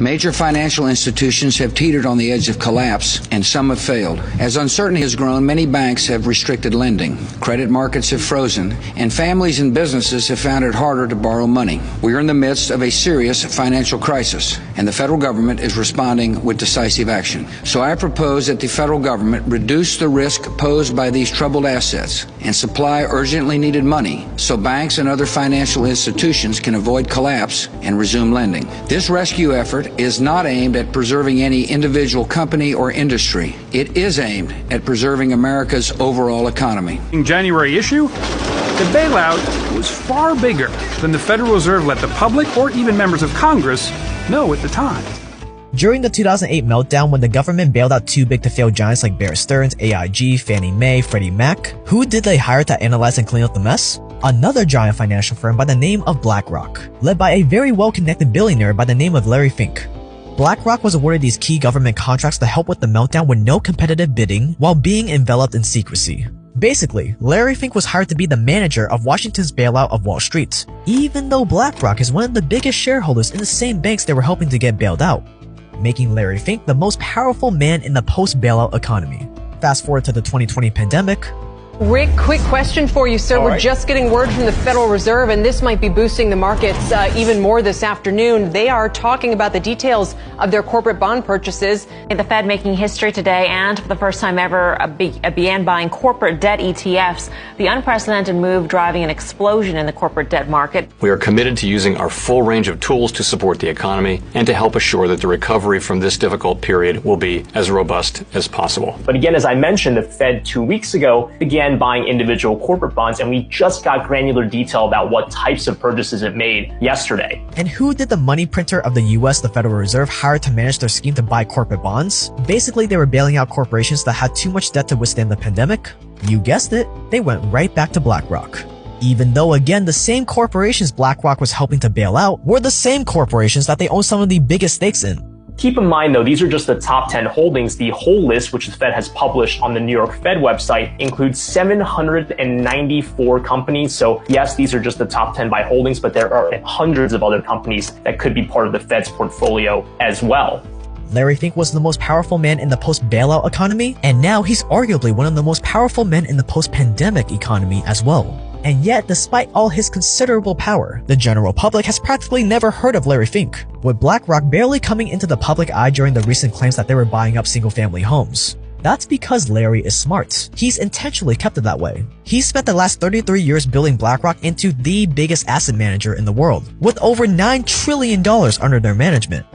Major financial institutions have teetered on the edge of collapse, and some have failed. As uncertainty has grown, many banks have restricted lending. Credit markets have frozen, and families and businesses have found it harder to borrow money. We are in the midst of a serious financial crisis, and the federal government is responding with decisive action. So I propose that the federal government reduce the risk posed by these troubled assets and supply urgently needed money so banks and other financial institutions can avoid collapse and resume lending. This rescue effort is not aimed at preserving any individual company or industry. It is aimed at preserving America's overall economy. In January issue, the bailout was far bigger than the Federal Reserve let the public or even members of Congress know at the time. During the 2008 meltdown, when the government bailed out too big to fail giants like Bear Stearns, AIG, Fannie Mae, Freddie Mac, who did they hire to analyze and clean up the mess? Another giant financial firm by the name of BlackRock, led by a very well-connected billionaire by the name of Larry Fink. BlackRock was awarded these key government contracts to help with the meltdown with no competitive bidding while being enveloped in secrecy. Basically, Larry Fink was hired to be the manager of Washington's bailout of Wall Street, even though BlackRock is one of the biggest shareholders in the same banks they were helping to get bailed out, making Larry Fink the most powerful man in the post-bailout economy. Fast forward to the 2020 pandemic. Rick, quick question for you, sir. We're just getting word from the Federal Reserve, and this might be boosting the markets even more this afternoon. They are talking about the details of their corporate bond purchases. The Fed making history today, and for the first time ever, began buying corporate debt ETFs. The unprecedented move driving an explosion in the corporate debt market. We are committed to using our full range of tools to support the economy and to help assure that the recovery from this difficult period will be as robust as possible. But again, as I mentioned, the Fed 2 weeks ago began buying individual corporate bonds, and we just got granular detail about what types of purchases it made yesterday. And who did the money printer of the US, the Federal Reserve, hire to manage their scheme to buy corporate bonds? Basically, they were bailing out corporations that had too much debt to withstand the pandemic. You guessed it, they went right back to BlackRock. Even though, again, the same corporations BlackRock was helping to bail out were the same corporations that they own some of the biggest stakes in. Keep in mind, though, these are just the top 10 holdings. The whole list, which the Fed has published on the New York Fed website, includes 794 companies. So yes, these are just the top 10 by holdings, but there are hundreds of other companies that could be part of the Fed's portfolio as well. Larry Fink was the most powerful man in the post-bailout economy, and now he's arguably one of the most powerful men in the post-pandemic economy as well. And yet, despite all his considerable power, the general public has practically never heard of Larry Fink, with BlackRock barely coming into the public eye during the recent claims that they were buying up single-family homes. That's because Larry is smart. He's intentionally kept it that way. He spent the last 33 years building BlackRock into the biggest asset manager in the world, with over $9 trillion under their management.